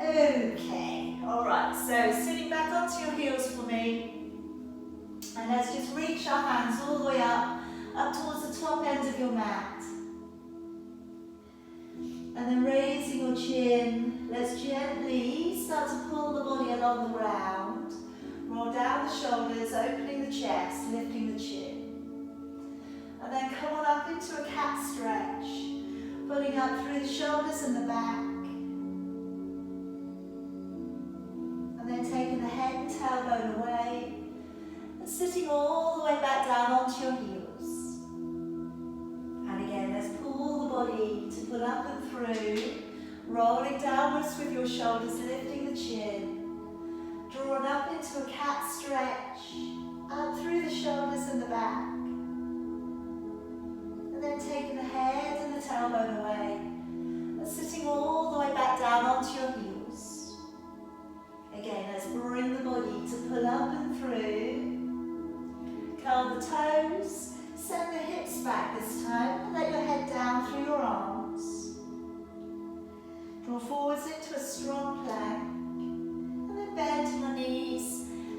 Okay, alright, so sitting back onto your heels for me. And let's just reach our hands all the way up towards the top end of your mat. And then raising your chin, let's gently start to pull the body along the ground. Roll down the shoulders, opening the chest, lifting the chin. And then come on up into a cat stretch, pulling up through the shoulders and the back. And then taking the head and tailbone away, and sitting all the way back down onto your heels. And again, let's pull the body to pull up and through, rolling downwards with your shoulders, lifting the chin. Drawn up into a cat stretch, up through the shoulders and the back. And then taking the head and the tailbone away, and sitting all the way back down onto your heels. Again, let's bring the body to pull up and through. Curl the toes, send the hips back this time, and let your head down through your arms. Draw forwards into a strong plank, and then bend your knees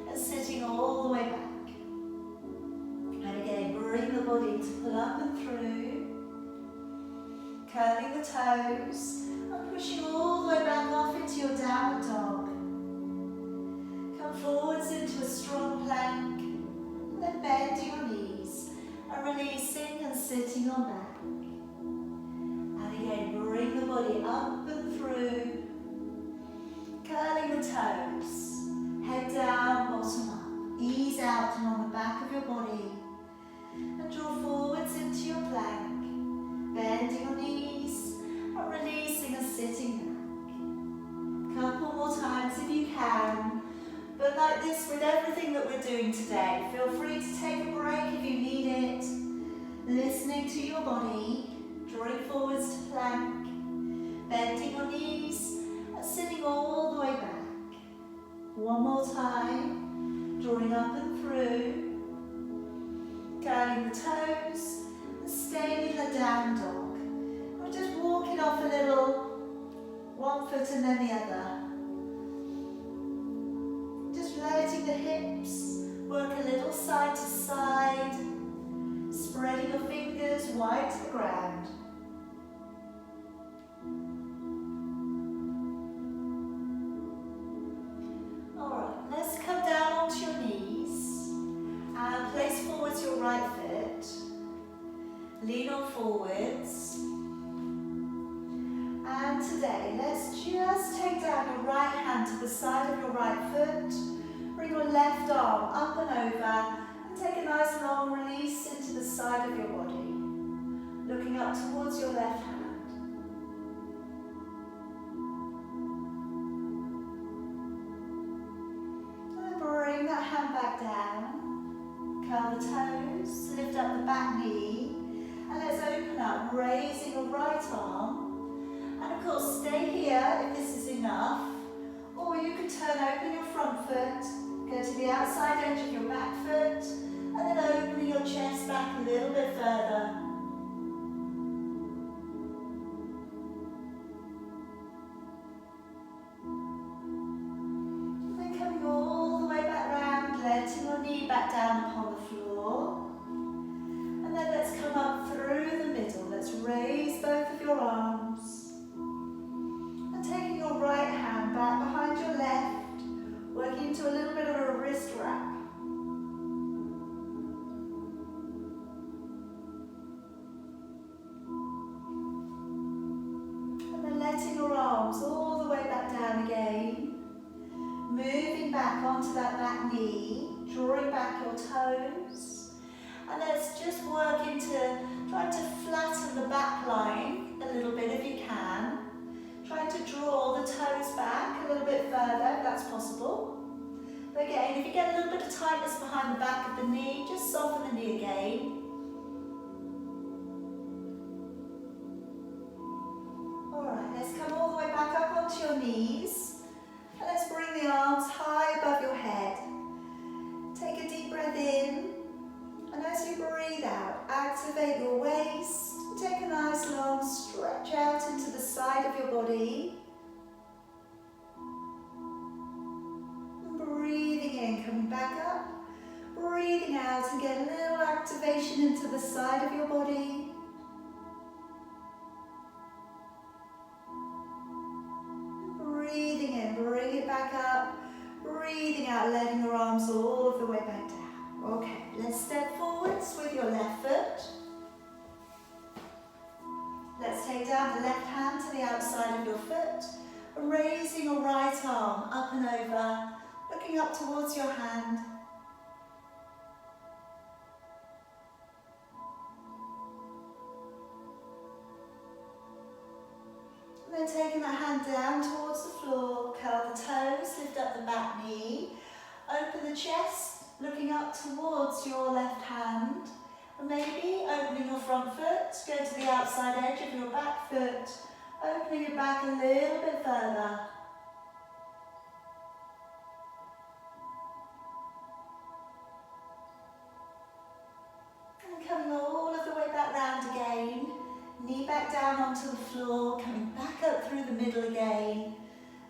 and sitting all the way back. And again, bring the body to pull up and through, curling the toes, and pushing all the way back off into your downward dog. Come forwards into a strong plank, and then bend your knees, and releasing and sitting on back. And again, bring the body up and through, curling the toes, head down, bottom up, ease out along the back of your body, and draw forwards into your plank, bending your knees, and releasing and sitting back. Couple more times if you can. But like this with everything that we're doing today, feel free to take a break if you need it. Listening to your body, drawing forwards to plank, bending your knees, and sitting all the way back. One more time, drawing up and through, curling the toes, and staying in the down dog. Or just walking off a little, one foot and then the other. Letting the hips work a little side to side, spreading your fingers wide to the ground. Alright, let's come down onto your knees and place forwards your right foot. Lean on forwards. And today, let's just take down your right hand to the side of your right foot. Bring your left arm up and over, and take a nice long release into the side of your body, looking up towards your left hand. And bring that hand back down, curl the toes, lift up the back knee, and let's open up, raising your right arm. And of course, stay here if this is enough, or you could turn open your front foot, go to the outside edge of your back foot, and then opening your chest back a little bit further. And then coming all the way back round, letting your knee back down upon the floor. And then let's come up through the middle. Let's raise both of your arms. And taking your right hand back behind your left, working into a little bit of a wrist wrap. And then letting your arms all the way back down again. Moving back onto that back knee, drawing back your toes. And let's just work into trying to flatten the back line a little bit if you can. Trying to draw the toes back a little bit further if that's possible. But again, if you get a little bit of tightness behind the back of the knee, just soften the knee again. Alright, let's come all the way back up onto your knees. And let's bring the arms high above your head. Take a deep breath in. And as you breathe out, activate your waist. Take a nice long stretch out into the side of your body. get a little activation into the side of your body. Breathing in, bring it back up. Breathing out, letting your arms all of the way back down. Okay, let's step forwards with your left foot. Let's take down the left hand to the outside of your foot. Raising your right arm up and over, looking up towards your hand. And then taking that hand down towards the floor, curl the toes, lift up the back knee, open the chest, looking up towards your left hand. And maybe opening your front foot, go to the outside edge of your back foot, opening it back a little bit further. And coming all of the way back round again. Knee back down onto the floor, coming back up through the middle again.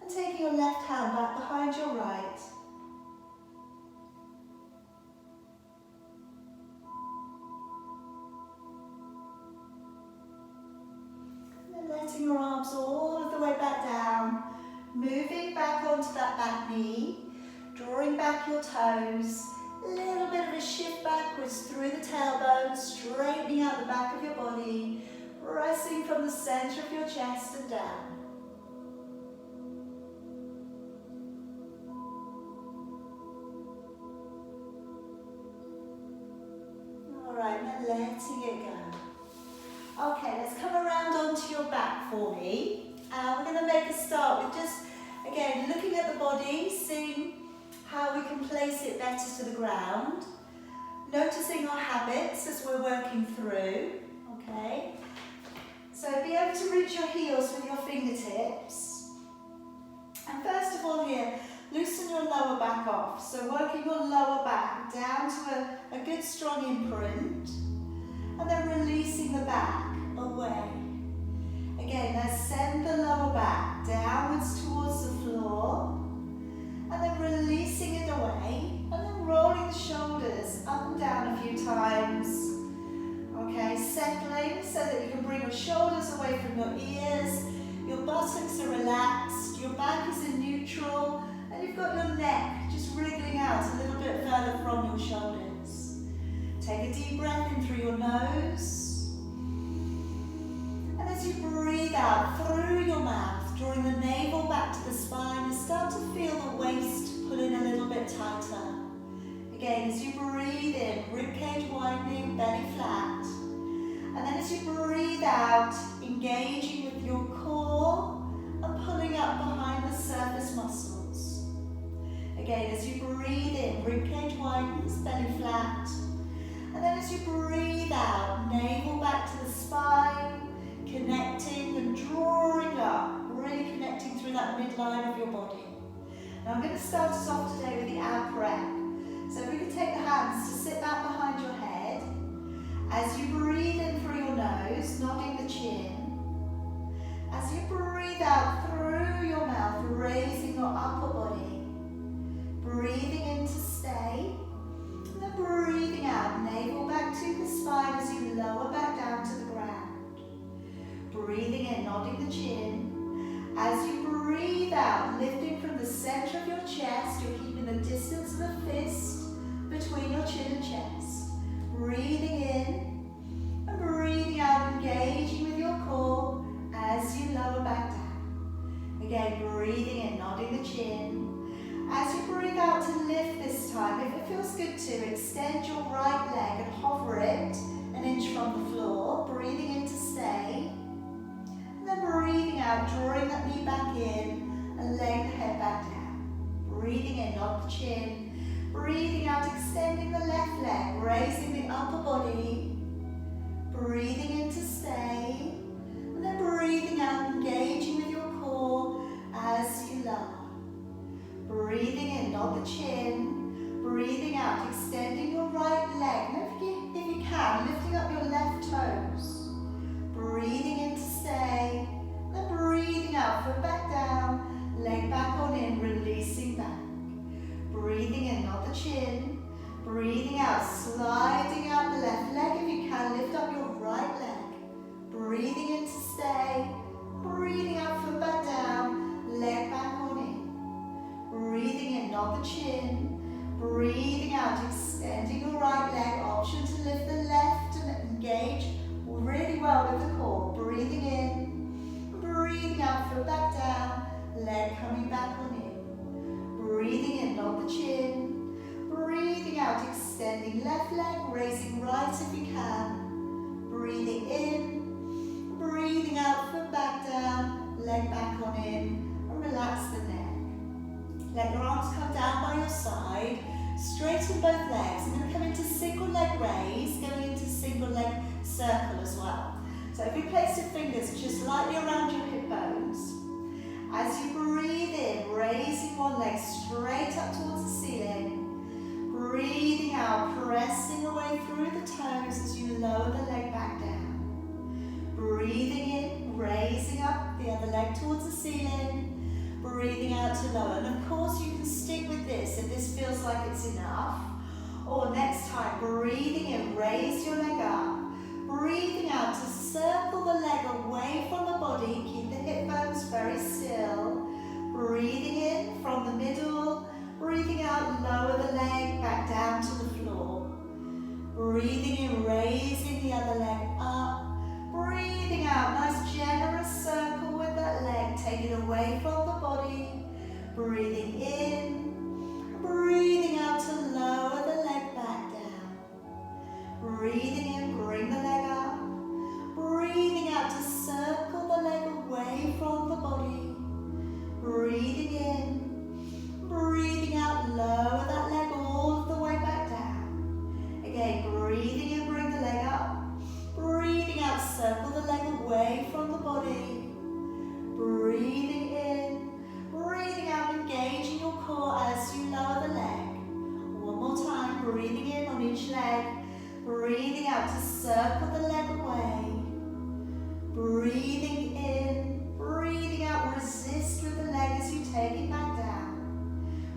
And taking your left hand back behind your right. Letting your arms all of the way back down, moving back onto that back knee, drawing back your toes, a little bit of a shift backwards through the tailbone, straightening out the back of your body, pressing from the center of your chest and down. All right, now letting it go. Okay, let's come around onto your back for me. We're going to make a start with just, again, looking at the body, seeing how we can place it better to the ground. Noticing our habits as we're working through, okay? So be able to reach your heels with your fingertips. And first of all here, loosen your lower back off. So working your lower back down to a good strong imprint. And then releasing the back away. Again, let's send the lower back downwards towards the floor. And then releasing it away. And then rolling the shoulders up and down a few times. Okay, settling so that you can bring your shoulders away from your ears. Your buttocks are relaxed. Your back is in neutral. And you've got your neck just wriggling out a little bit further from your shoulders. Take a deep breath in through your nose. And as you breathe out through your mouth, drawing the navel back to the spine, and start to feel the waist pull in a little bit tighter. Again, as you breathe in, ribcage widening, belly flat. And then as you breathe out, engaging with your core and pulling up behind the surface muscles. Again, as you breathe in, ribcage widens, belly flat. And then as you breathe out, navel back to the spine, connecting and drawing up, really connecting through that midline of your body. Now I'm going to start us off today with the ab prep. So if we could take the hands to sit back behind your head, as you breathe in through your nose, nodding the chin. As you breathe out through your mouth, raising your upper body. Breathing in to stay. And then breathing out, navel back to the spine as you lower back down to the ground. Breathing in, nodding the chin. As you breathe out, lifting from the center of your chest, you're keeping the distance of a fist between your chin and chest. Breathing in and breathing out, engaging with your core as you lower back down. Again, breathing in, nodding the chin. As you breathe out to lift this time, if it feels good to, extend your right leg and hover it an inch from the floor. Breathing in to stay. And then breathing out, drawing that knee back in and laying the head back down. Breathing in, nod the chin. Breathing out, extending the left leg, raising the upper body. Breathing in to stay. And then breathing out, engaging with your core as you lower. Breathing in, nod the chin. Breathing out, extending your right leg. And if you can, lifting up your left toes. Breathing in to stay. Then breathing out, foot back down, leg back on in, releasing back. Breathing in, nod the chin. Breathing out, slide Breathing left leg, raising right if you can. Breathing in, breathing out, foot back down, leg back on in, and relax the neck. Let your arms come down by your side, straighten both legs. I'm going to come into single leg raise, going into single leg circle as well. So if you place your fingers just lightly around your hip bones, as you breathe in, raising one leg straight up towards the ceiling. Breathing out, pressing away through the toes as you lower the leg back down. Breathing in, raising up the other leg towards the ceiling. Breathing out to lower. And of course you can stick with this if this feels like it's enough. Or next time, breathing in, raise your leg up. Breathing out to circle the leg away from the body. Keep the hip bones very still. Breathing in from the middle. Breathing out, lower the leg back down to the floor. Breathing in, raising the other leg up. Breathing out, nice generous circle with that leg. Take it away from the body. Breathing in. Breathing out to lower the leg back down. Breathing in, bring the leg up. Breathing out to circle the leg away from the body. Breathing in. Breathing out, lower that leg all the way back down. Again, breathing in, bring the leg up. Breathing out, circle the leg away from the body. Breathing in, breathing out, engaging your core as you lower the leg. One more time, breathing in on each leg. Breathing out to circle the leg away. Breathing in, breathing out, resist with the leg as you take it back down.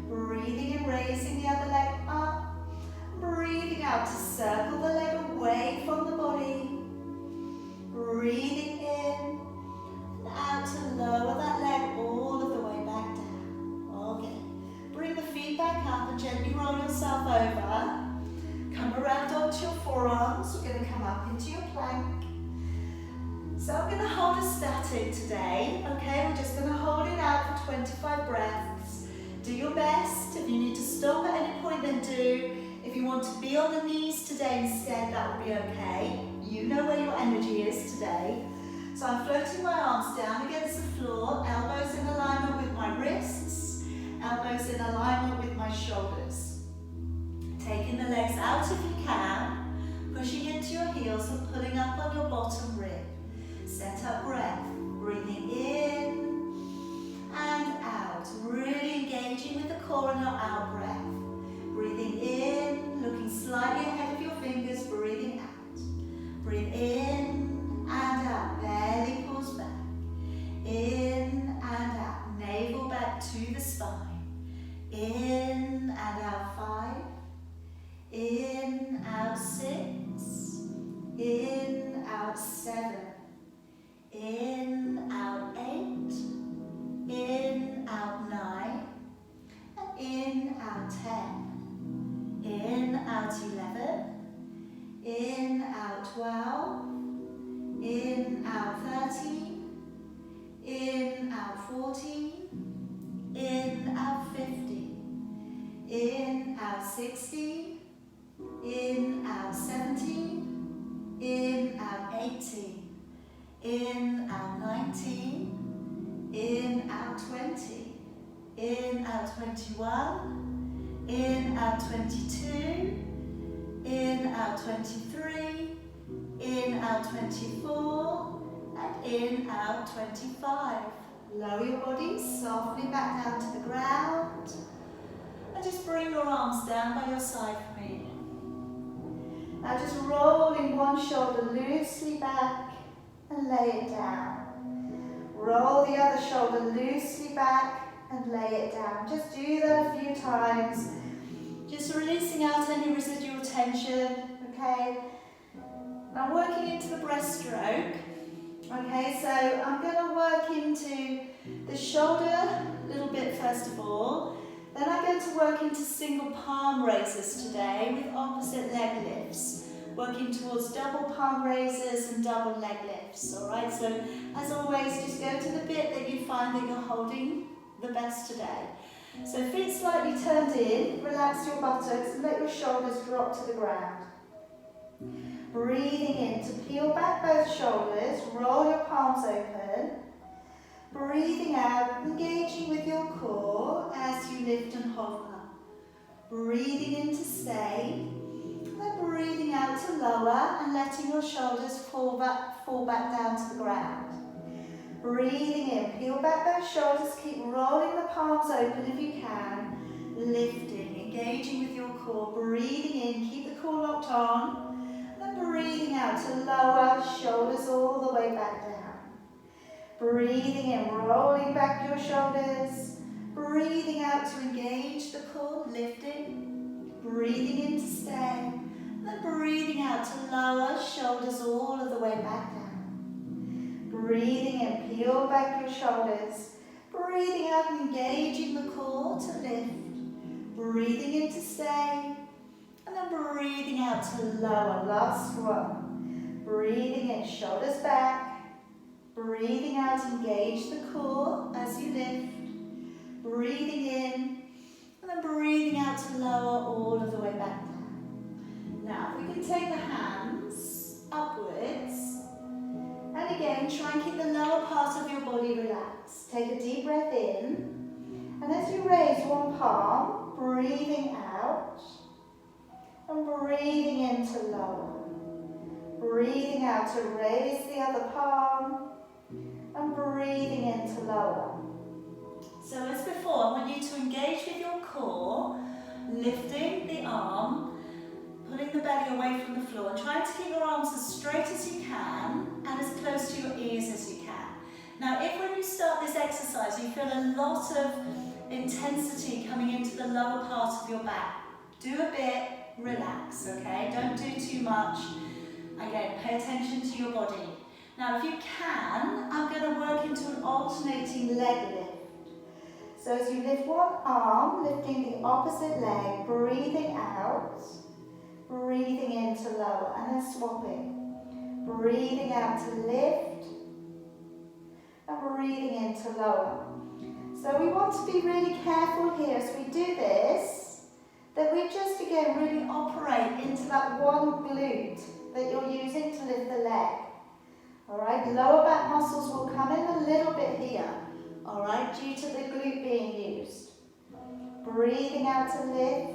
Breathing in, raising the other leg up. Breathing out to circle the leg away from the body. Breathing in and out to lower that leg all of the way back down. Okay. Bring the feet back up and gently roll yourself over. Come around onto your forearms. We're going to come up into your plank. So I'm going to hold us static today. Okay, we're just going to hold it out for 25 breaths. Do your best. If you need to stop at any point, then do. If you want to be on the knees today instead, that will be okay. You know where your energy is today. So I'm floating my arms down against the floor, elbows in alignment with my wrists, elbows in alignment with my shoulders. Taking the legs out if you can, pushing into your heels and pulling up on your bottom rib. Set up breath, breathing in and out, really engaging with the core on your out breath. Breathing in, looking slightly ahead of your fingers, breathing out. Breathe in and out, belly pulls back. In and out, navel back to the spine. In and out 5. In, out 6. In, out 7. In, out 8. In, out 9. And in, out 10. In, out 11. In, out 12. In, out 13. In, out 14. In, out 15. In, out 16. In, out 17. In, out 18. In, out 19. In, out 20. In, out 21. In, out 22. In, out 23. In, out 24. And in, out 25. Lower your body softly back down to the ground. And just bring your arms down by your side for me. Now just rolling one shoulder loosely back and lay it down. Roll the other shoulder loosely back and lay it down. Just do that a few times. Just releasing out any residual tension, okay? Now working into the breaststroke. Okay, so I'm going to work into the shoulder a little bit first of all. Then I'm going to work into single palm raises today with opposite leg lifts. Working towards double palm raises and double leg lifts, alright? So as always, just go to the bit that you find that you're holding the best today. So feet slightly turned in, relax your buttocks and let your shoulders drop to the ground. Breathing in to peel back both shoulders, roll your palms open. Breathing out, engaging with your core as you lift and hover. Breathing in to stay, and then breathing out to lower and letting your shoulders fall back down to the ground. Breathing in, peel back those shoulders, keep rolling the palms open if you can. Lifting, engaging with your core, breathing in, keep the core locked on. And then breathing out to lower, shoulders all the way back down. Breathing in, rolling back your shoulders. Breathing out to engage the core, lifting. Breathing in to stay. And then breathing out to lower, shoulders all of the way back down. Breathing in, peel back your shoulders. Breathing out, engaging the core to lift. Breathing in to stay. And then breathing out to lower, last one. Breathing in, shoulders back. Breathing out, engage the core as you lift. Breathing in, and then breathing out to lower all of the way back down. Now, if we can take the hands upwards. And again, try and keep the lower part of your body relaxed. Take a deep breath in. And as you raise one palm, breathing out. And breathing in to lower. Breathing out to raise the other palm. And breathing in to lower. So as before, I want you to engage with your core, lifting the arm, pulling the belly away from the floor, and trying to keep your arms as straight as you can and as close to your ears as you can. Now, if when you start this exercise you feel a lot of intensity coming into the lower part of your back, do a bit, relax, okay? Don't do too much. Again, pay attention to your body. Now, if you can, I'm going to work into an alternating leg lift. So as you lift one arm, lifting the opposite leg, breathing out. Breathing in to lower and then swapping. Breathing out to lift and breathing in to lower. So we want to be really careful here as we do this, that we just again really operate into that one glute that you're using to lift the leg. Alright, lower back muscles will come in a little bit here, alright, due to the glute being used. Breathing out to lift.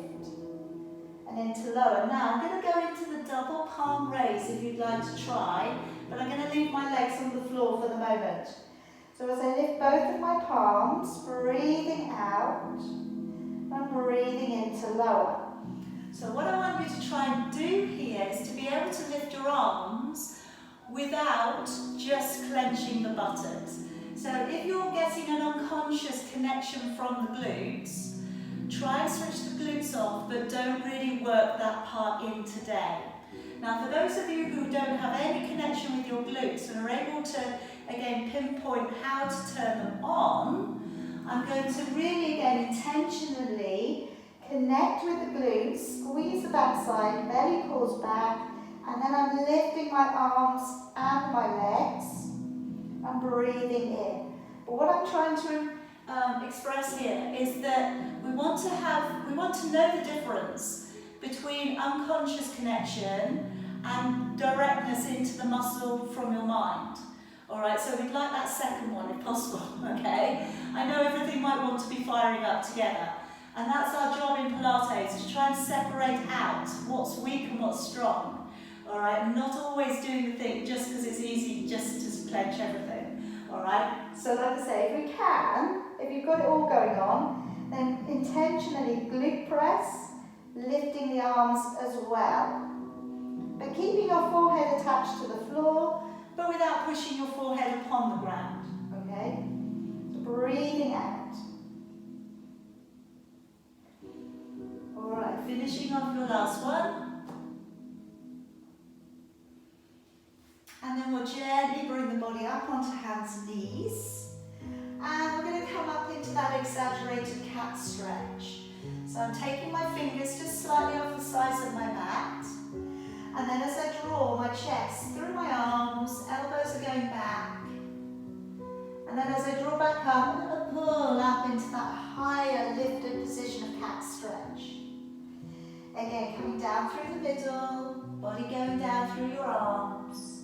And into lower. Now I'm going to go into the double palm raise if you'd like to try, but I'm going to leave my legs on the floor for the moment. So as I lift both of my palms, breathing out and breathing into lower. So what I want you to try and do here is to be able to lift your arms without just clenching the buttocks. So if you're getting an unconscious connection from the glutes, try and switch the glutes off, but don't really work that part in today. Now, for those of you who don't have any connection with your glutes and are able to, again, pinpoint how to turn them on, I'm going to really, again, intentionally connect with the glutes, squeeze the backside, belly pulls back, and then I'm lifting my arms and my legs and breathing in. But what I'm trying to express here is that we want to know the difference between unconscious connection and directness into the muscle from your mind. Alright, so we'd like that second one if possible, okay? I know everything might want to be firing up together, and that's our job in Pilates, is to try and separate out what's weak and what's strong. Alright, not always doing the thing just because it's easy just to clench everything. Alright, so like I say, if we can, if you've got it all going on, then intentionally glute press, lifting the arms as well. But keeping your forehead attached to the floor, but without pushing your forehead upon the ground, okay? So breathing out. Alright, finishing off your last one. And then we'll gently bring the body up onto hands and knees. And we're going to come up into that exaggerated cat stretch. So I'm taking my fingers just slightly off the sides of my mat. And then as I draw my chest through my arms, elbows are going back. And then as I draw back up, I'm going to pull up into that higher lifted position of cat stretch. Again, coming down through the middle, body going down through your arms.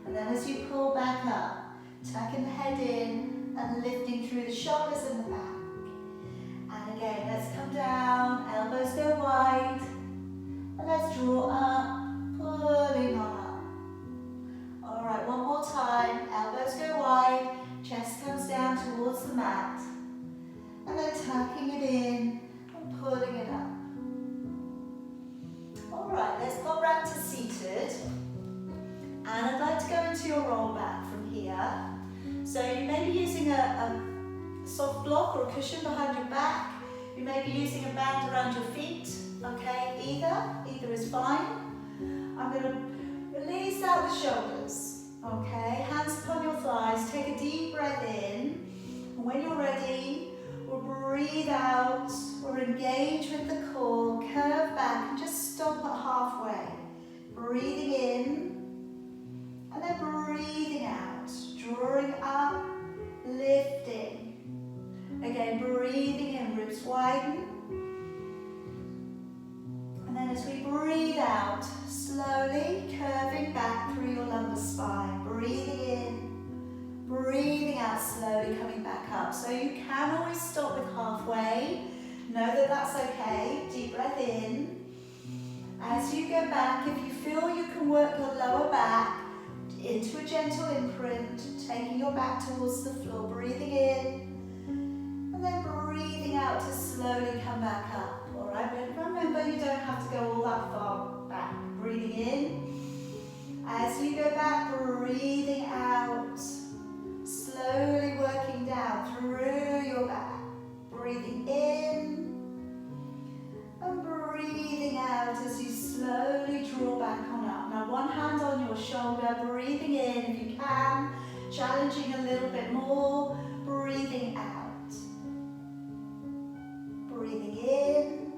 And then as you pull back up, tucking the head in and lifting through the shoulders and the back. And again, let's come down, elbows go wide. And let's draw up, pulling on up. Alright, one more time, elbows go wide, chest comes down towards the mat. And then tucking it in and pulling it up. Alright, let's go back to seated. And I'd like to go into your roll back from here. So you may be using a soft block or a cushion behind your back. You may be using a band around your feet. Okay, either is fine. I'm going to release out the shoulders. Okay, hands upon your thighs. Take a deep breath in. And when you're ready, we'll breathe out. We'll engage with the core, curve back, and just stop at halfway. Breathing in. And then breathing out, drawing up, lifting. Again, breathing in, ribs widen. And then as we breathe out, slowly curving back through your lumbar spine. Breathing in, breathing out, slowly coming back up. So you can always stop with halfway. Know that that's okay. Deep breath in. As you go back, if you feel you can work your lower back, into a gentle imprint, taking your back towards the floor, breathing in, and then breathing out to slowly come back up. Alright, but remember you don't have to go all that far back. Breathing in, as you go back, breathing out, slowly working down through your back. Breathing in, and breathing out as you slowly draw back on up. Now one hand on your shoulder, breathing in if you can, challenging a little bit more, breathing out. Breathing in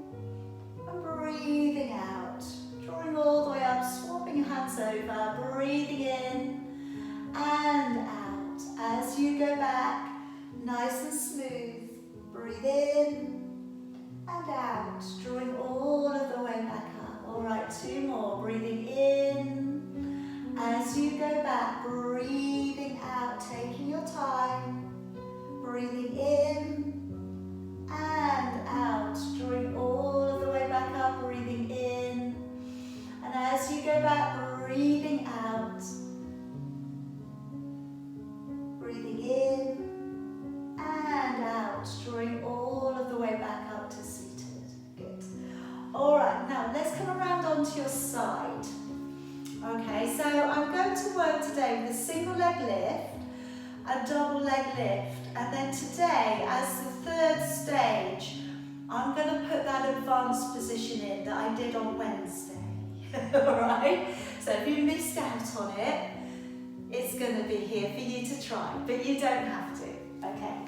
and breathing out. Drawing all the way up, swapping your hands over, breathing in and out. As you go back, nice and smooth, breathe in and out, drawing all of the way back up. Alright, two more. Breathing in. As you go back, breathing out, taking your time. Breathing in and out, drawing all of the way back up, breathing in. And as you go back, breathing out. Breathing in and out, drawing all of the way back up to seated. Good. Alright, now let's come around onto your side. Okay, so I'm going to work today with a single leg lift, a double leg lift, and then today, as the third stage, I'm going to put that advanced position in that I did on Wednesday. Alright, so if you missed out on it, it's going to be here for you to try, but you don't have to. Okay.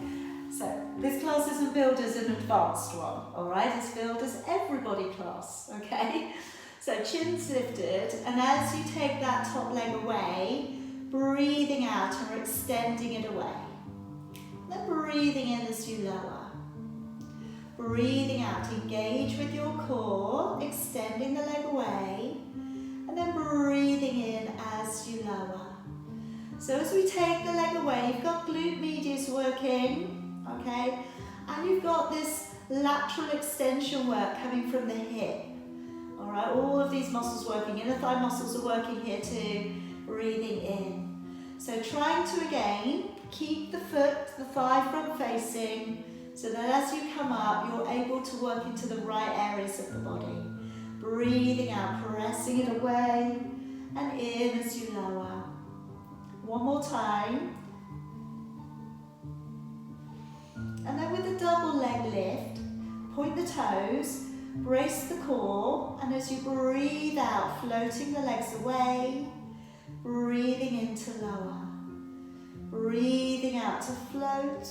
So, this class isn't billed as an advanced one, alright? It's billed as everybody class, okay? So, chin's lifted, and as you take that top leg away, breathing out and extending it away. Then breathing in as you lower. Breathing out, engage with your core, extending the leg away, and then breathing in as you lower. So as we take the leg away, you've got glute medius working, okay? And you've got this lateral extension work coming from the hip. All right, all of these muscles working, inner thigh muscles are working here too, breathing in. So trying to, again, keep the foot, the thigh front facing, so that as you come up, you're able to work into the right areas of the body. Breathing out, pressing it away, and in as you lower. One more time. And then with the double leg lift, point the toes, brace the core, and as you breathe out, floating the legs away, breathing in to lower. Breathing out to float,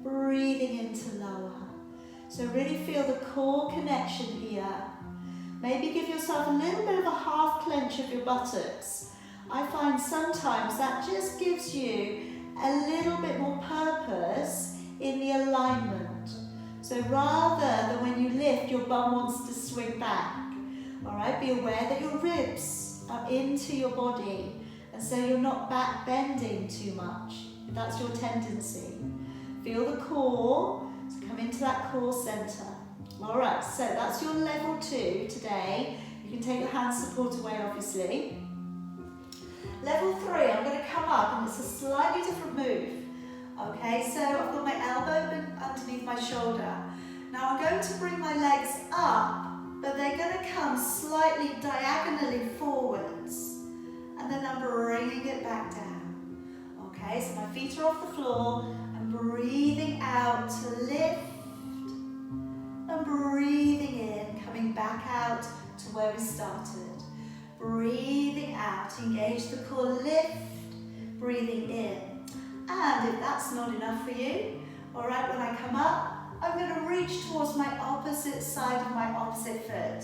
breathing in to lower. So really feel the core connection here. Maybe give yourself a little bit of a half clench of your buttocks. I find sometimes that just gives you a little bit more purpose in the alignment. So rather than when you lift, your bum wants to swing back. All right, be aware that your ribs are into your body, and so you're not back bending too much. If that's your tendency. Feel the core, so come into that core center. All right, so that's your level 2 today. You can take your hand support away, obviously. Level 3, I'm going to come up, and it's a slightly different move. Okay, so I've got my elbow underneath my shoulder. Now I'm going to bring my legs up, but they're going to come slightly diagonally forwards. And then I'm bringing it back down. Okay, so my feet are off the floor. I'm breathing out to lift. And breathing in, coming back out to where we started. Breathing out, engage the core, lift. Breathing in. And if that's not enough for you, all right, when I come up, I'm going to reach towards my opposite side of my opposite foot.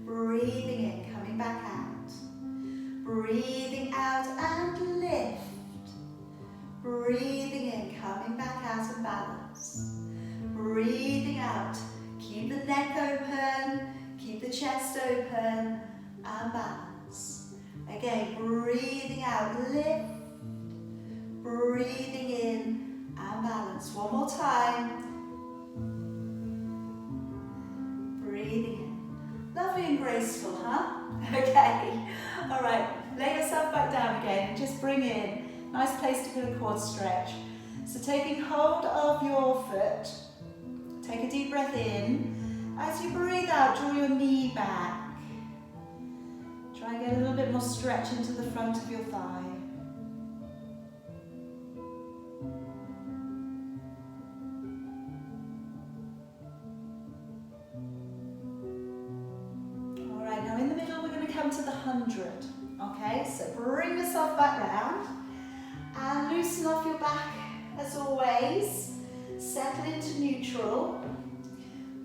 Breathing in, coming back out. Breathing out and lift. Breathing in, coming back out and balance. Breathing out, keep the neck open, keep the chest open and balance. Again, breathing out, lift. Breathing in and balance. One more time. Breathing in. Lovely and graceful, huh? Okay. All right. Lay yourself back down again. Just bring in. Nice place to put a quad stretch. So taking hold of your foot. Take a deep breath in. As you breathe out, draw your knee back. Try and get a little bit more stretch into the front of your thigh. To the 100, okay? So bring yourself back round and loosen off your back as always. Settle into neutral.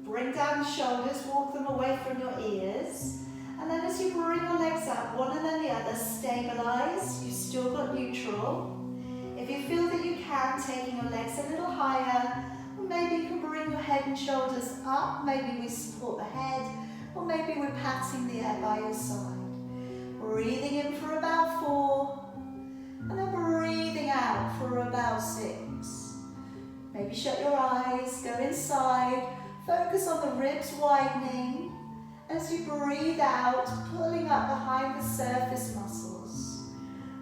Bring down the shoulders, walk them away from your ears. And then as you bring your legs up, one and then the other, stabilize. You've still got neutral. If you feel that you can, taking your legs a little higher, or maybe you can bring your head and shoulders up. Maybe we support the head. Or maybe we're patting the air by your side. Breathing in for about 4. And then breathing out for about 6. Maybe shut your eyes, go inside. Focus on the ribs widening. As you breathe out, pulling up behind the surface muscles.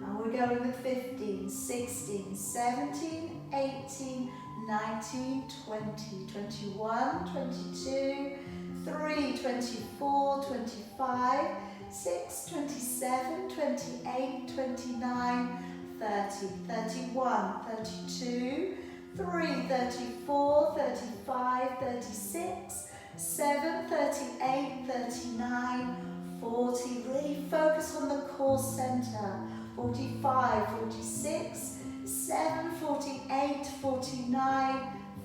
And we're going with 15, 16, 17, 18, 19, 20, 21, 22, 3, 24, 25, 6, 27, 28, 29, 30, 31, 32, 3, 34, 35, 36, 7, 38, 39, 40. Really focus on the core center. 45, 46, 7, 48, 49,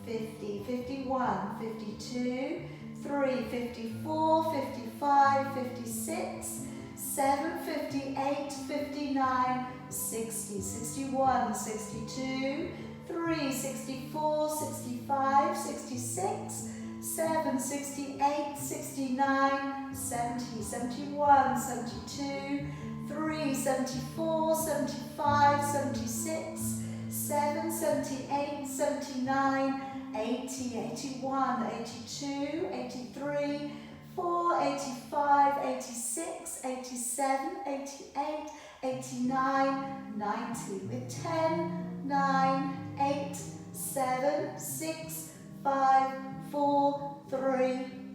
50, 51, 52, 3, 54, 55, 56, 7, 58, 59, 60, 61, 62, 3, 64, 65, 66, 7, 68, 69, 70, 71, 72, 3, 74, 75, 76, 7, 78, 79, 80, 81, 82, 83, 4, 85, 86, 87, 88, 89, 90. With 10, 9, 8, 7, 6, 5, 4, 3,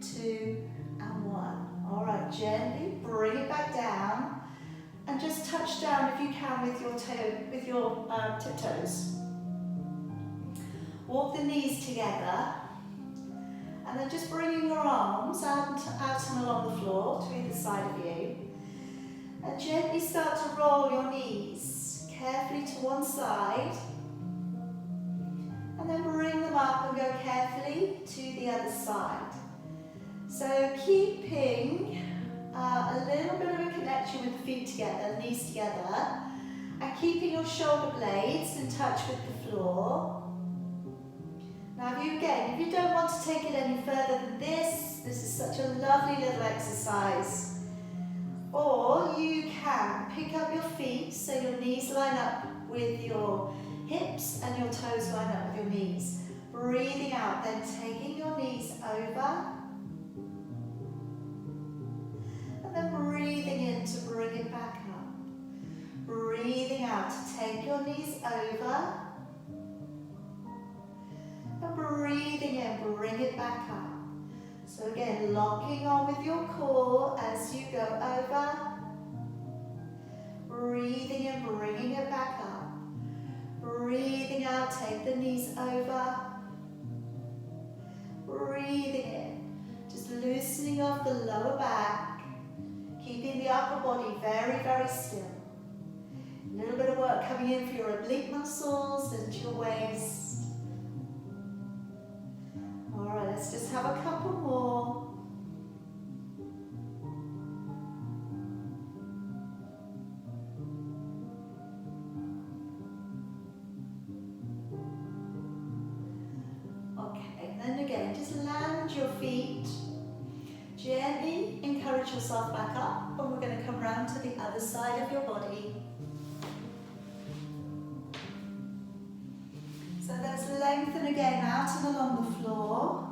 2, and 1. All right, gently bring it back down. And just touch down if you can with your tiptoes. Walk the knees together, and then just bringing your arms out and along the floor to either side of you. And gently start to roll your knees carefully to one side, and then bring them up and go carefully to the other side. So keeping A little bit of a connection with the feet together, knees together, and keeping your shoulder blades in touch with the floor. Now if you don't want to take it any further than this is such a lovely little exercise. Or you can pick up your feet so your knees line up with your hips and your toes line up with your knees. Breathing out, then taking your knees over. And then breathing in to bring it back up. Breathing out to take your knees over. And breathing in, bring it back up. So again, locking on with your core as you go over. Breathing in, bringing it back up. Breathing out, take the knees over. Breathing in, just loosening off the lower back. Keeping the upper body very, very still. A little bit of work coming in for your oblique muscles and your waist. Alright, let's just have a couple more. Okay, and then again, just land your feet. Gently encourage yourself back up, and we're going to come round to the other side of your body. So let's lengthen again out and along the floor.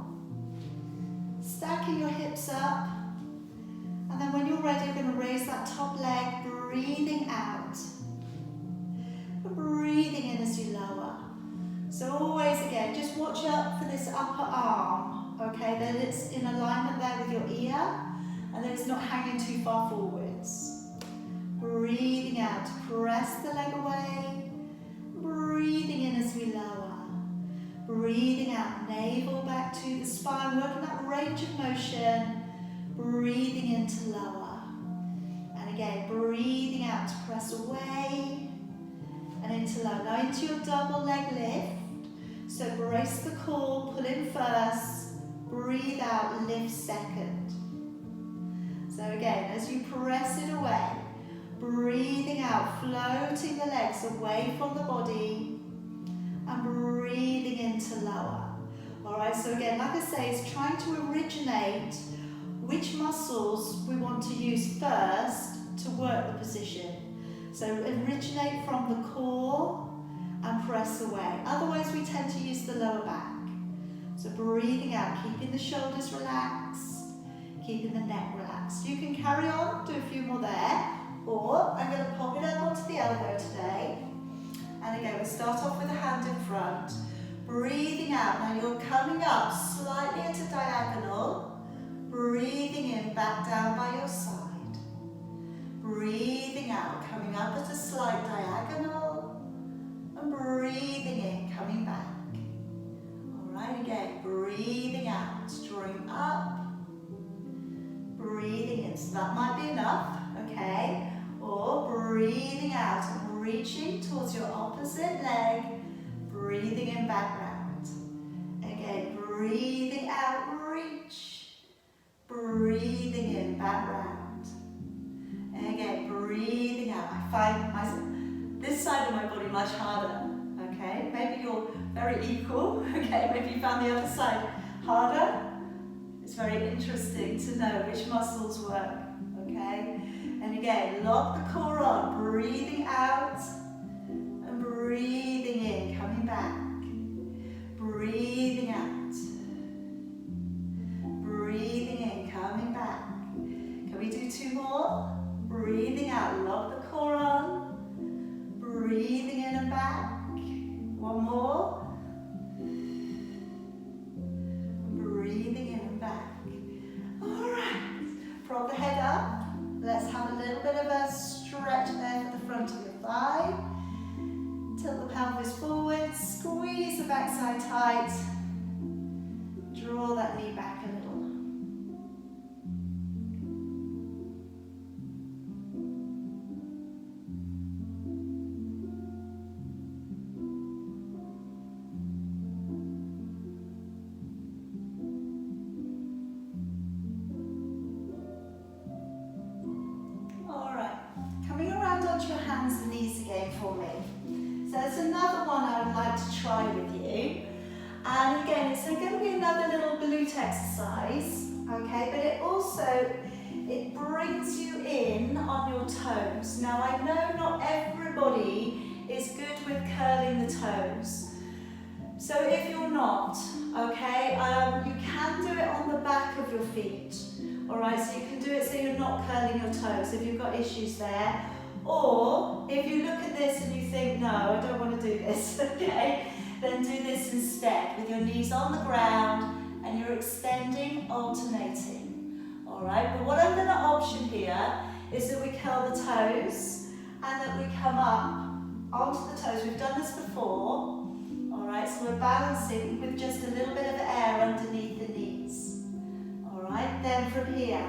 Stacking your hips up. And then when you're ready, you're going to raise that top leg, breathing out. And breathing in as you lower. So always again, just watch out for this upper arm, okay? That it's in alignment there with your ear, and that it's not hanging too far forwards. Breathing out to press the leg away. Breathing in as we lower. Breathing out, navel back to the spine, working that range of motion. Breathing in to lower. And again, breathing out to press away. And into lower. Now into your double leg lift. So brace the core, pull in first. Breathe out, lift second. So again, as you press it away, breathing out, floating the legs away from the body. And breathing into lower. Alright, so again, like I say, it's trying to originate which muscles we want to use first to work the position. So originate from the core and press away. Otherwise we tend to use the lower back. So breathing out, keeping the shoulders relaxed, keeping the neck relaxed. You can carry on, do a few more there, or I'm going to pop it up onto the elbow today. And again, we'll start off with a hand in front. Breathing out, now you're coming up slightly at a diagonal. Breathing in, back down by your side. Breathing out, coming up at a slight diagonal. And breathing in, coming back. Alright, again, breathing out, drawing up. Breathing in, so that might be enough, okay? Or breathing out and reaching towards your opposite leg. Breathing in, back round. Again, breathing out, reach. Breathing in, back round. And again, breathing out. I find this side of my body much harder, okay? Maybe you're very equal, okay? Maybe you found the other side harder. It's very interesting to know which muscles work, okay? And again, lock the core on, breathing out and breathing in, coming back. Breathing out. Breathing in, coming back. Can we do two more? Breathing out, lock the core on. Breathing in and back. One more. Breathing in and back. Alright, prop the head up. Let's have a little bit of a stretch there for the front of your thigh. Tilt the pelvis forward, squeeze the backside tight. Draw that knee back a little. glute exercise, okay, but it also, it brings you in on your toes. Now I know not everybody is good with curling the toes. So if you're not, okay, you can do it on the back of your feet. Alright, so you can do it so you're not curling your toes if you've got issues there. Or if you look at this and you think, no, I don't want to do this, okay, then do this instead with your knees on the ground and you're extending, alternating. Alright, but what I'm going to option here is that we curl the toes and that we come up onto the toes. We've done this before. Alright, so we're balancing with just a little bit of air underneath the knees. Alright, then from here,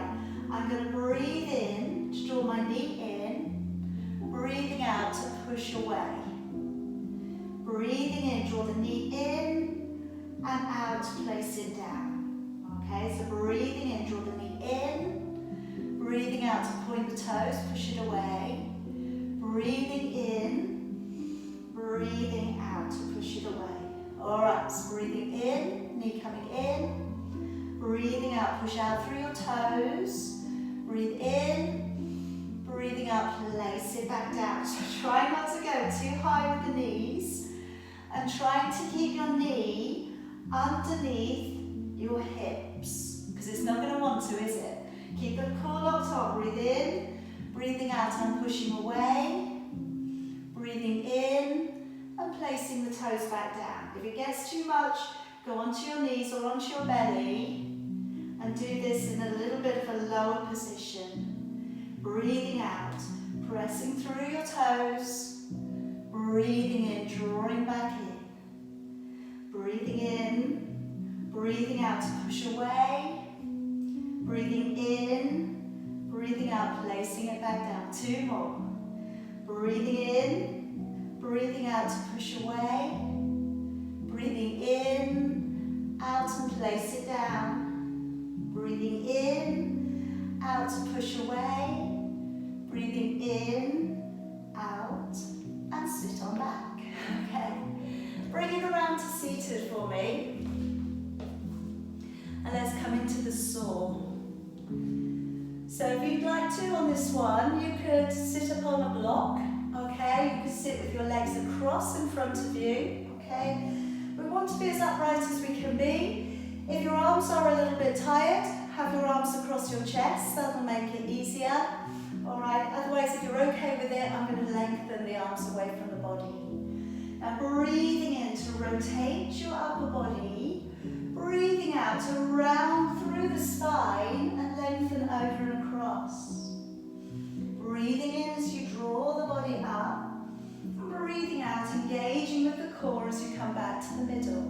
I'm going to breathe in to draw my knee in, breathing out to push away. Breathing in, draw the knee in, and out, place it down. Okay, so breathing in, draw the knee in, breathing out to point the toes, push it away. Breathing in, breathing out to push it away. Alright, so breathing in, knee coming in. Breathing out, push out through your toes. Breathe in, breathing out, place it back down. So try not to go too high with the knees and trying to keep your knee underneath your hips because it's not going to want to, is it? Keep the core locked on. Breathe in, breathing out and pushing away. Breathing in and placing the toes back down. If it gets too much, go onto your knees or onto your belly and do this in a little bit of a lower position. Breathing out, pressing through your toes. Breathing in, drawing back in. Breathing in, breathing out to push away. Breathing in, breathing out, placing it back down. 2 more. Breathing in, breathing out to push away. Breathing in, out and place it down. Breathing in, out to push away. Breathing in, out, and sit on back. Okay. Bring it around to seated for me. And let's come into the saw. So if you'd like to on this one, you could sit upon a block. Okay, you could sit with your legs across in front of you. Okay. We want to be as upright as we can be. If your arms are a little bit tired, have your arms across your chest. That'll make it easier. Alright, otherwise if you're okay with it, I'm going to lengthen the arms away from the body. Now breathing in to rotate your upper body. Breathing out to round through the spine and lengthen over and across. Breathing in as you draw the body up. Breathing out, engaging with the core as you come back to the middle.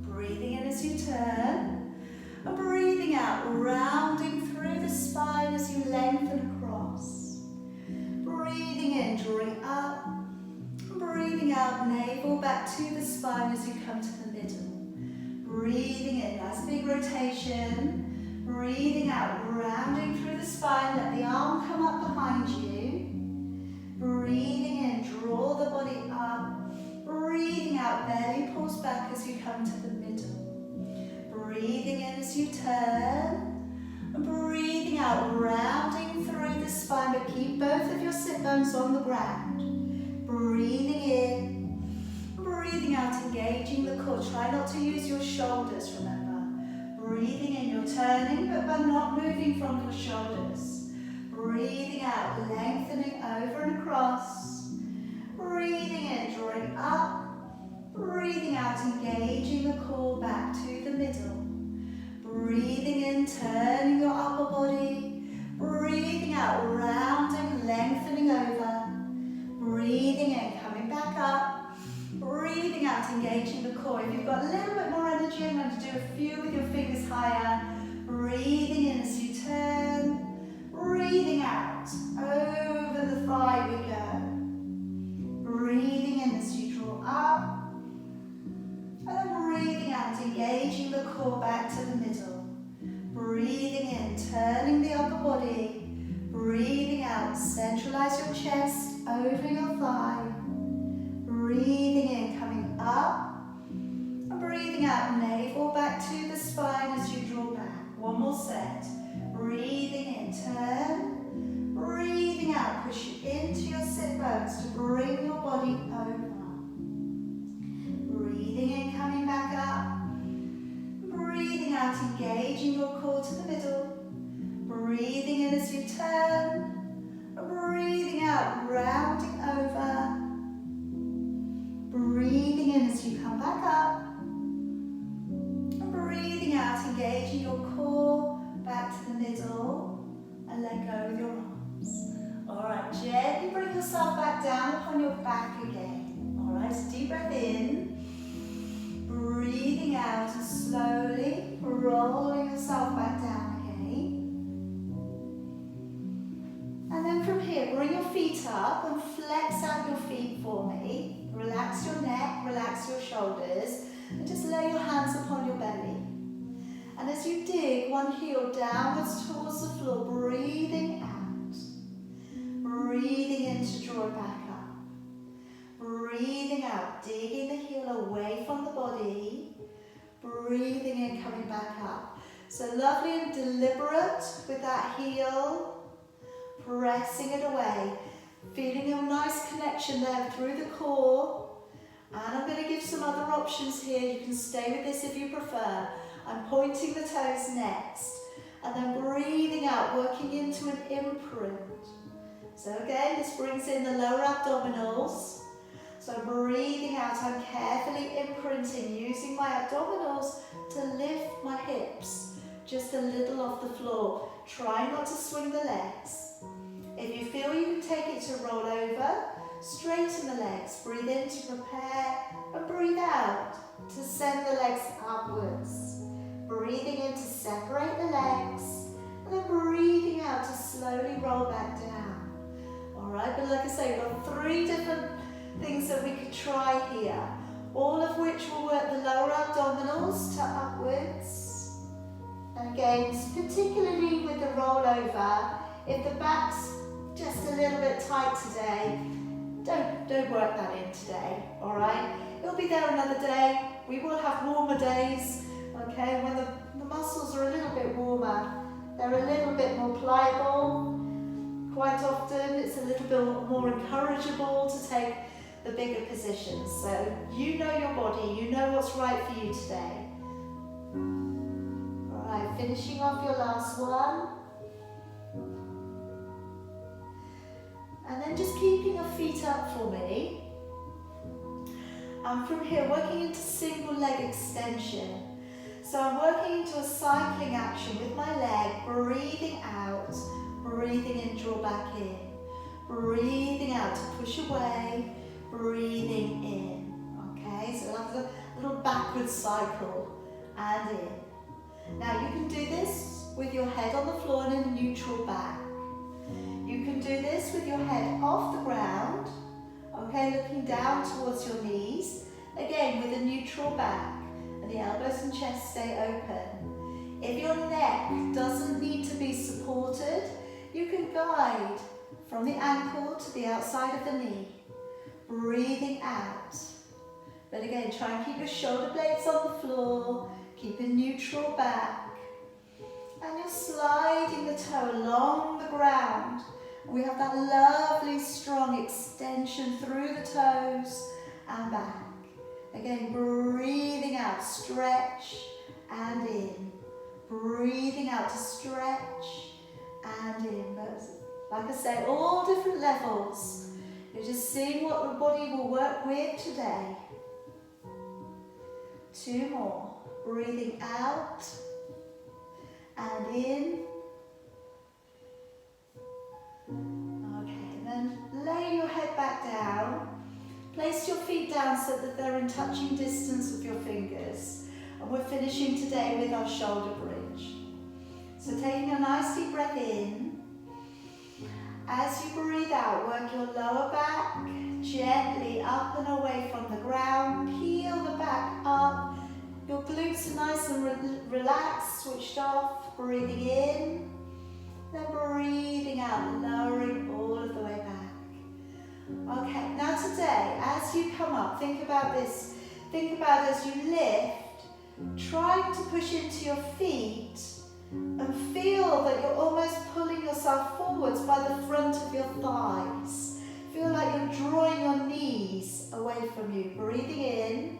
Breathing in as you turn. And breathing out, rounding through the spine as you lengthen across. Breathing in, drawing up. Breathing out, navel back to the spine as you come to the middle. Breathing in, nice big rotation. Breathing out, rounding through the spine, let the arm come up behind you. Breathing in, draw the body up. Breathing out, belly pulls back as you come to the middle. Breathing in as you turn. And breathing out, rounding through the spine, but keep both of your sit bones on the ground. Breathing in. Breathing out, engaging the core. Try not to use your shoulders, remember. Breathing in, you're turning, but not moving from your shoulders. Breathing out, lengthening over and across. Breathing in, drawing up. Breathing out, engaging the core back to the middle. Breathing in, turning your upper body. Breathing out, rounding, lengthening over. Breathing in, coming back up. Breathing out, engaging the core. If you've got a little bit more energy, I'm going to do a few with your fingers higher. Breathing in as you turn. Breathing out, over the thigh we go. Breathing in as you draw up. And then breathing out, engaging the core back to the middle. Breathing in, turning the upper body. Breathing out, centralize your chest over your thigh. Breathing in, coming up. And breathing out, navel back to the spine. One more set. Breathing in, turn. Breathing out, push you into your sit bones to bring your body over. Breathing in, coming back up. Breathing out, engaging your core to the middle. Breathing in as you turn. Breathing out, rounding over. Breathing in as you come back up. And breathing out, engaging your core back to the middle. And let go with your arms. Alright, gently bring yourself back down upon your back again. Alright, so deep breath in. Breathing out and slowly rolling yourself back down again. And then from here, bring your feet up and flex out your feet for me. Relax your neck, relax your shoulders, and just lay your hands upon your belly. And as you dig one heel downwards towards the floor, breathing out. Breathing in to draw it back up. Breathing out, digging the heel away from the body. Breathing in, coming back up. So lovely and deliberate with that heel. Pressing it away. Feeling a nice connection there through the core. And I'm going to give some other options here. You can stay with this if you prefer. I'm pointing the toes next. And then breathing out, working into an imprint. So again, this brings in the lower abdominals. So breathing out, I'm carefully imprinting, using my abdominals to lift my hips just a little off the floor. Try not to swing the legs. If you feel you can take it to roll over, straighten the legs. Breathe in to prepare and breathe out to send the legs upwards. Breathing in to separate the legs and then breathing out to slowly roll back down. Alright, but like I say, we've got 3 different things that we could try here, all of which will work the lower abdominals to upwards. And again, particularly with the rollover, if the back's just a little bit tight today, don't work that in today, alright? It'll be there another day. We will have warmer days, okay? When the muscles are a little bit warmer, they're a little bit more pliable. Quite often, it's a little bit more encourageable to take the bigger positions. So you know your body, you know what's right for you today. Alright, finishing off your last one. And then just keeping your feet up for me. And from here, working into single leg extension. So I'm working into a cycling action with my leg, breathing out, breathing in, draw back in. Breathing out to push away, breathing in. Okay, so that's a little backward cycle and in. Now you can do this with your head on the floor and in a neutral back. You can do this with your head off the ground, okay, looking down towards your knees, again with a neutral back, and the elbows and chest stay open. If your neck doesn't need to be supported, you can guide from the ankle to the outside of the knee, breathing out. But again, try and keep your shoulder blades on the floor, keep a neutral back, and you're sliding the toe along the ground. We have that lovely strong extension through the toes and back. Again, breathing out, stretch and in. Breathing out to stretch and in. But like I say, all different levels. You're just seeing what the body will work with today. 2 more. Breathing out and in. Okay, and then lay your head back down. Place your feet down so that they're in touching distance with your fingers. And we're finishing today with our shoulder bridge. So taking a nice deep breath in. As you breathe out, work your lower back gently up and away from the ground. Peel the back up. Your glutes are nice and relaxed, switched off. Breathing in. Then breathing out, lowering all of the way back. Okay, now today, as you come up, think about this. Think about as you lift, trying to push into your feet And feel that you're almost pulling yourself forwards by the front of your thighs. Feel like you're drawing your knees away from you. Breathing in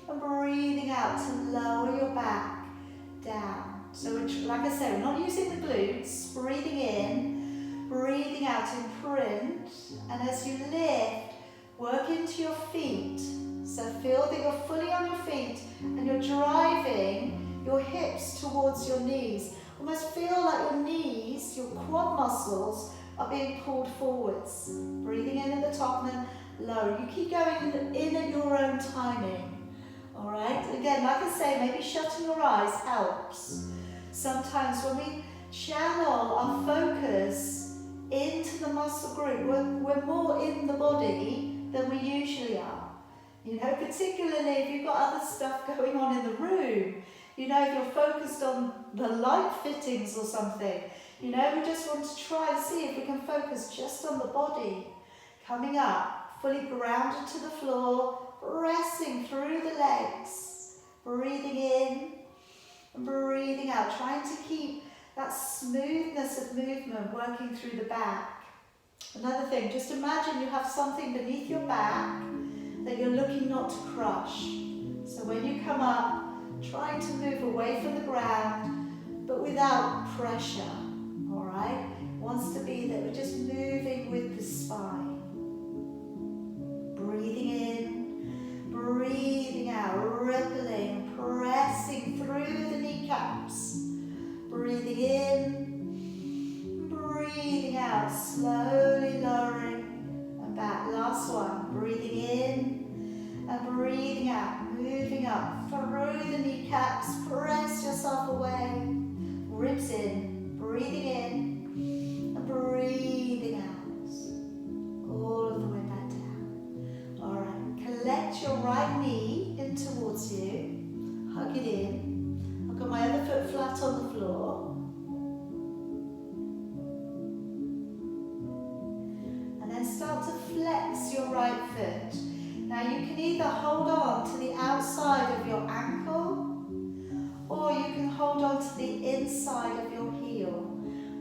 and breathing out to lower your back down. So like I said, we're not using the glutes. Breathing in, breathing out in print. And as you lift, work into your feet. So feel that you're fully on your feet and you're driving your hips towards your knees. Almost feel like your knees, your quad muscles, are being pulled forwards. Breathing in at the top and then lower. You keep going in at your own timing. Alright? Again, like I say, maybe shutting your eyes helps. Sometimes when we channel our focus into the muscle group, we're more in the body than we usually are. You know, particularly if you've got other stuff going on in the room. You know, if you're focused on the light fittings or something, you know, we just want to try and see if we can focus just on the body. Coming up, fully grounded to the floor, pressing through the legs, breathing in and breathing out, trying to keep that smoothness of movement working through the back. Another thing, just imagine you have something beneath your back that you're looking not to crush. So when you come up, trying to move away from the ground, but without pressure, all right? It wants to be that we're just moving with the spine. Breathing in, breathing out, rippling, pressing through the kneecaps. Breathing in, breathing out, slowly lowering and back. Last one, breathing in and breathing out. Moving up through the kneecaps, press yourself away, ribs in, breathing in and breathing out, all of the way back down. Alright, collect your right knee in towards you, hug it in. I've got my other foot flat on the floor. And then start to flex your right foot. Now you can either hold on to the outside of your ankle or you can hold on to the inside of your heel.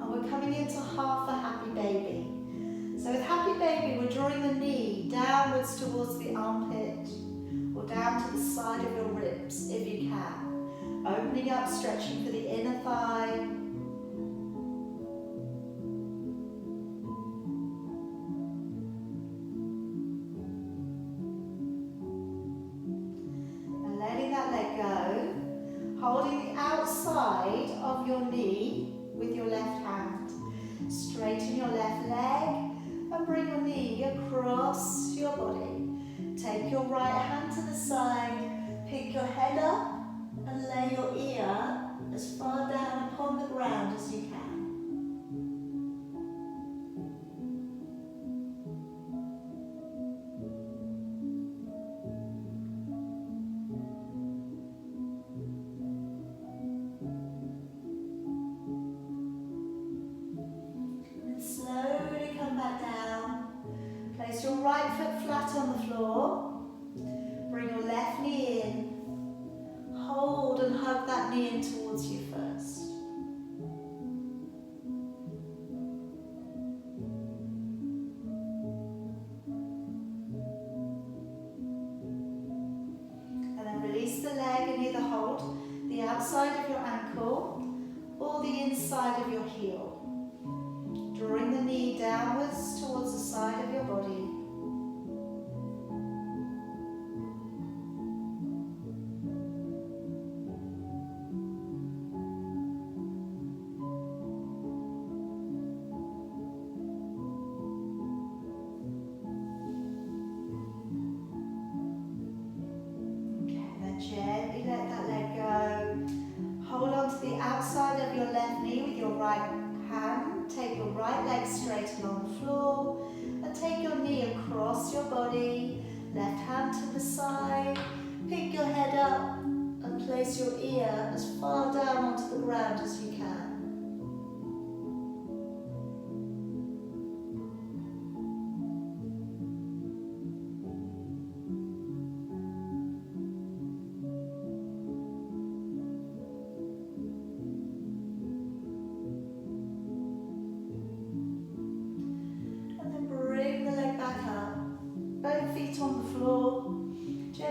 And we're coming into half a happy baby. So with happy baby, we're drawing the knee downwards towards the armpit or down to the side of your ribs if you can. Opening up, stretching for the inner thigh. Holding the outside of your knee with your left hand. Straighten your left leg and bring your knee across your body. Take your right hand to the side, pick your head up and lay your ear as far down upon the ground as you can. Place your right foot flat on the floor. Bring your left knee in. Hold and hug that knee in towards you first. And then release the leg and either hold the outside of your ankle or the inside of your heel. Drawing the knee downwards towards the side of your body. Okay, then gently let that leg go. Hold on to the outside of your left knee with your right hand. Take your right leg straight along the floor and take your knee across your body. Left hand to the side. Pick your head up and place your ear as far down onto the ground as you can.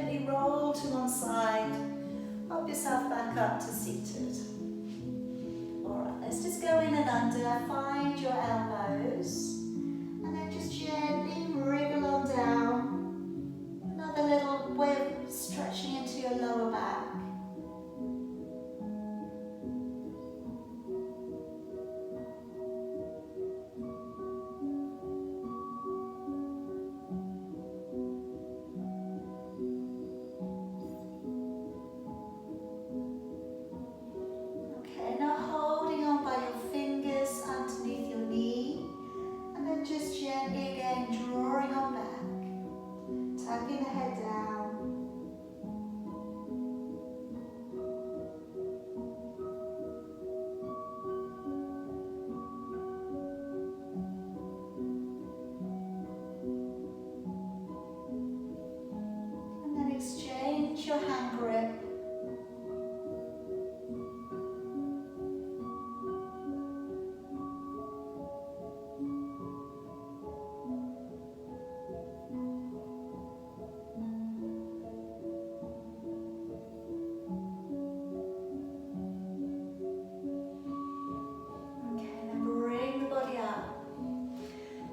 gently roll to one side. Pop yourself back up to seated. Alright, let's just go in and under. Find your elbows. And then just gently wriggle on down. Another little way of stretching into your lower back. Okay, now holding on by your fingers underneath your knee. And then just gently again drawing on back. Tucking the head down. And then exchange your hand grip.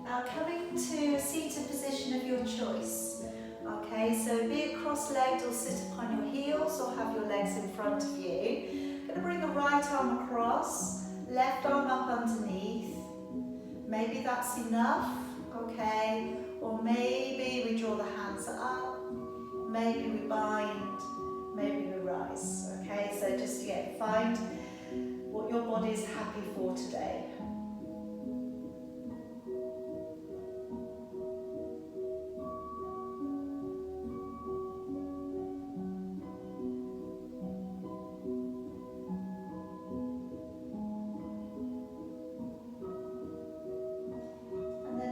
Now coming to a seated position of your choice. Okay, so be it cross-legged or sit upon your heels or have your legs in front of you. Going to bring the right arm across, left arm up underneath. Maybe that's enough, okay? Or maybe we draw the hands up, maybe we bind, maybe we rise, okay? So just again, find what your body is happy for today.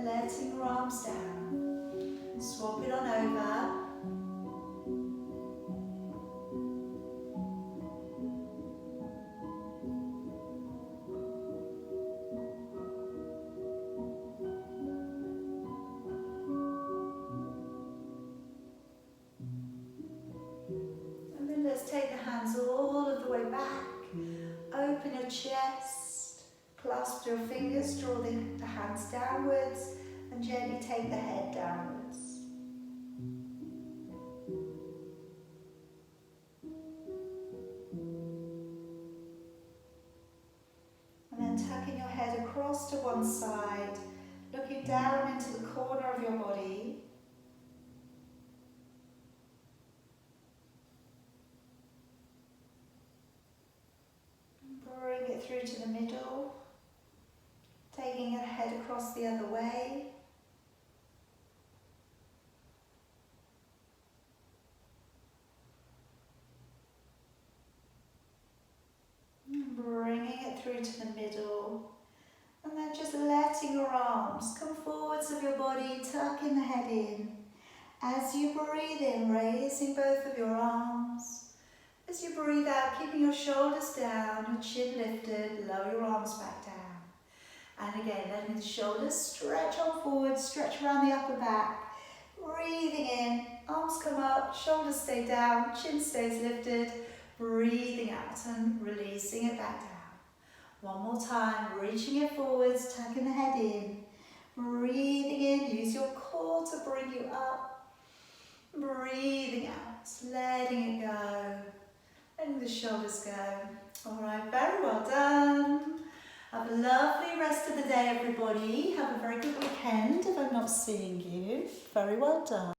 Letting your arms down. Swap it on over. And then let's take the hands all of the way back. Open your chest. Clasp your fingers, draw the hands downwards. And gently take the head downwards. And then tucking your head across to one side, looking down into the corner of your body. Bring it through to the middle, taking your head across the other way. Bringing it through to the middle, and then just letting your arms come forwards of your body, tucking the head in. As you breathe in, raising both of your arms. As you breathe out, keeping your shoulders down, your chin lifted, lower your arms back down. And again, letting the shoulders stretch on forward, stretch around the upper back. Breathing in, arms come up, shoulders stay down, chin stays lifted. Breathing out and releasing it back down. One more time, reaching it forwards, tucking the head in. Breathing in, use your core to bring you up. Breathing out, letting it go. Letting the shoulders go. All right, very well done. Have a lovely rest of the day, everybody. Have a very good weekend if I'm not seeing you. Very well done.